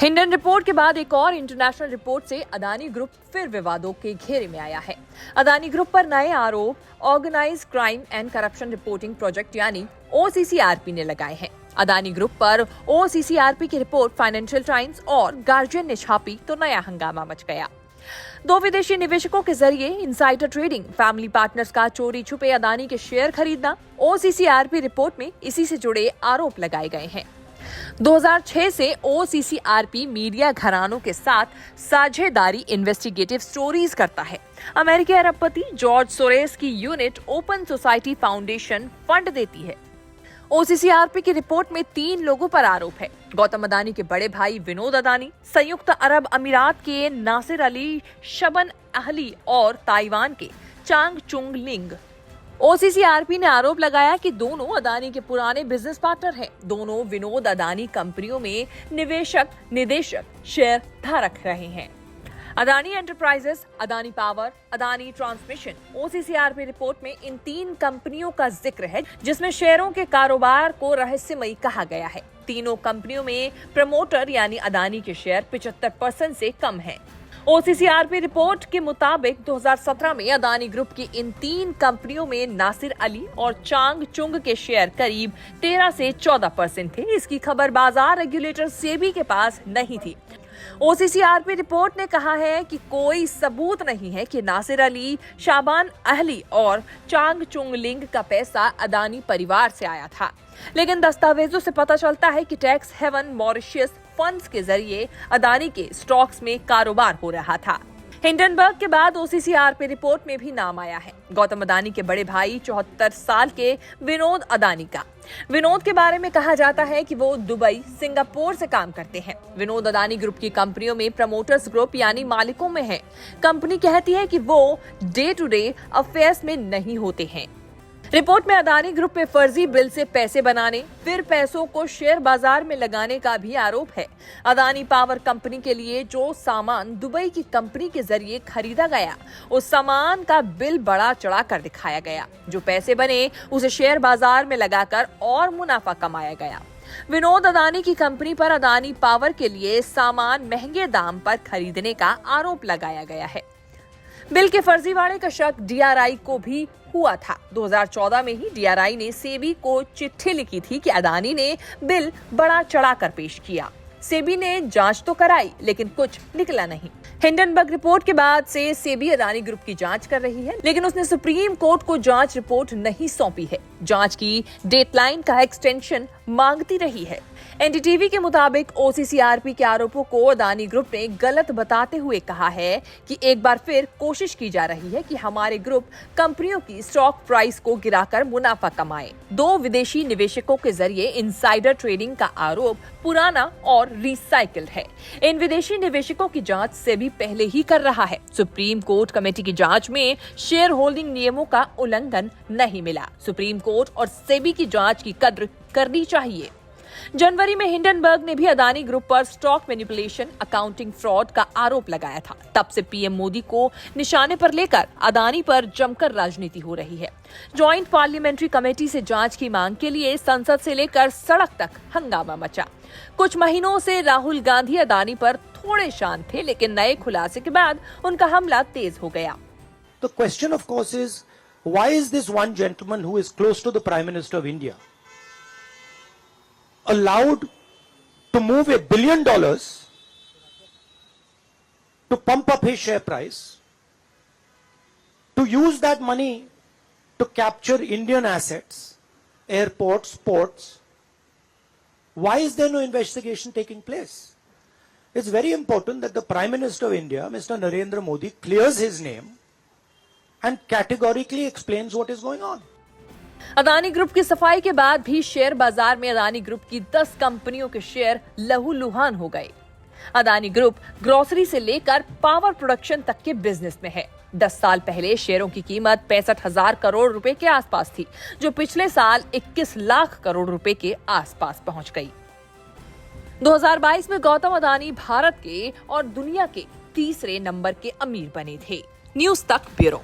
Hindon report के बाद एक और इंटरनेशनल रिपोर्ट से अदानी ग्रुप फिर विवादों के घेरे में आया है। अदानी ग्रुप पर नए आरोप organized crime and corruption reporting project यानी OCCRP ने लगाए हैं। अदानी ग्रुप पर OCCRP की रिपोर्ट फाइनेंशियल टाइम्स और गार्जियन ने छापी तो नया हंगामा मच गया। दो विदेशी निवेशकों के जरिए इनसाइडर ट्रेडिंग, फैमिली पार्टनर्स का चोरी छुपे अदानी के शेयर खरीदना, OCCRP रिपोर्ट में इसी से जुड़े आरोप लगाए गए हैं। 2006 से OCCRP मीडिया घरानों के साथ साझेदारी इन्वेस्टिगेटिव स्टोरीज करता है। अमेरिकी अरबपति जॉर्ज सोरेस की unit open society foundation fund देती है। OCCRP की रिपोर्ट में 3 लोगों पर आरोप है। गौतम अदानी के बड़े भाई विनोद अदानी, संयुक्त अरब अमीरात के नासिर अली शबन अहली और ताइवान के चांग चुंग लिंग। OCCRP ने आरोप लगाया कि दोनों अदानी के पुराने बिजनेस पार्टनर हैं। दोनों विनोद अदानी कंपनियों में निदेशक, शेयर धारक रहे हैं। Adani enterprises, Adani power, Adani transmission. OCCRP report में इन 3 कंपनियों का जिक्र है, जिसमें शेयरों के कारोबार को रहस्यमयी कहा गया है। तीनों कंपनियों में प्रमोटर यानी अदानी के शेयर 75% से कम हैं। OCCRP रिपोर्ट के मुताबिक 2017 में अदानी ग्रुप की इन 3 कंपनियों में नासिर अली और चांग चुंग के शेयर करीब 13 से 14% थे। इसकी खबर बाजार रेगुलेटर सेबी के पास नहीं थी। OCCRP रिपोर्ट ने कहा है कि कोई सबूत नहीं है कि नासिर अली, शाबान अहली और चांग चुंग लिंग का पैसा अदानी परिवार से आया था, लेकिन दस्तावेजों से पता चलता है कि टैक्स हेवन मॉरिशस फंड्स के जरिए अदानी के स्टॉक्स में कारोबार हो रहा था। हिंडनबर्ग के बाद OCCRP रिपोर्ट में भी नाम आया है गौतम अदानी के बड़े भाई 74 साल के विनोद अदानी का। विनोद के बारे में कहा जाता है कि वो दुबई, सिंगापुर से काम करते हैं। विनोद अदानी ग्रुप की कंपनियों में प्रमोटर्स ग्रुप यानी मालिकों में है। कंपनी कहती है कि वो डे टू डे अफेयर्स में नहीं होते हैं। रिपोर्ट में अदानी ग्रुप पे फर्जी बिल से पैसे बनाने, फिर पैसों को शेयर बाजार में लगाने का भी आरोप है। अदानी पावर कंपनी के लिए जो सामान दुबई की कंपनी के जरिए खरीदा गया, उस सामान का बिल बड़ा चढ़ा कर दिखाया गया। जो पैसे बने उसे शेयर बाजार में लगाकर और मुनाफा कमाया गया। विनोद अदानी की कंपनी पर अदानी पावर के लिए सामान महंगे दाम पर खरीदने का आरोप लगाया गया है। बिल के फर्जीवाड़े का शक DRI को भी हुआ था। 2014 में ही DRI ने सेबी को चिट्ठी लिखी थी कि अदानी ने बिल बड़ा चढ़ाकर पेश किया। सेबी ने जांच तो कराई, लेकिन कुछ निकला नहीं। हिंडनबर्ग रिपोर्ट के बाद से सेबी अदानी ग्रुप की जांच कर रही है, लेकिन उसने सुप्रीम कोर्ट को जांच रिपोर्ट नहीं सौंपी है। जांच की डेडलाइन का एक्सटेंशन मांगती रही है। NDTV के मुताबिक OCCRP के आरोपों को अदानी ग्रुप ने गलत बताते हुए कहा है कि एक बार फिर कोशिश की जा रही है कि हमारे ग्रुप कंपनियों की स्टॉक प्राइस को गिराकर मुनाफा कमाए। 2 विदेशी निवेशकों के जरिए इनसाइडर ट्रेडिंग का आरोप पुराना और रिसाइकिल्ड है। इन विदेशी निवेशकों की जांच सेबी पहले ही कर रहा है। सुप्रीम कोर्ट कमेटी की जांच में शेयर होल्डिंग नियमों का उल्लंघन नहीं मिला। सुप्रीम कोर्ट और सेबी की जांच की कद्र करनी चाहिए। जनवरी में हिंडनबर्ग ने भी अदानी ग्रुप पर स्टॉक मैनिपुलेशन, अकाउंटिंग फ्रॉड का आरोप लगाया था। तब से PM मोदी को निशाने पर लेकर अदानी पर जमकर राजनीति हो रही है। जॉइंट पार्लियामेंट्री कमेटी से जांच की मांग के लिए संसद से लेकर सड़क तक हंगामा मचा। कुछ महीनों से राहुल गांधी अदानी पर थोड़े शांत थे, लेकिन नए खुलासे के बाद उनका हमला तेज हो गया। The question of course is, why is this one gentleman who is close to the Prime Minister of India allowed to move $1 billion to pump up his share price, to use that money to capture Indian assets, airports, ports? Why is there no investigation taking place? It's very important that the Prime Minister of India, Mr. Narendra Modi, clears his name and categorically explains what is going on. Adani group की सफाई के बाद भी share बाजार में Adani group की 10 कंपनियों के शेयर लहूलुहान हो गए। अदानी ग्रुप ग्रोसरी से लेकर पावर प्रोडक्शन तक के बिजनेस में है। 10 साल पहले शेयरों की कीमत 65,000 करोड़ रुपए के आसपास थी, जो पिछले साल 21 लाख करोड़ रुपए के आसपास पहुंच गई। 2022 में गौतम अदानी भारत के और दुनिया के तीसरे नंबर के अमीर बने थे। न्यूज़ तक ब्यूरो।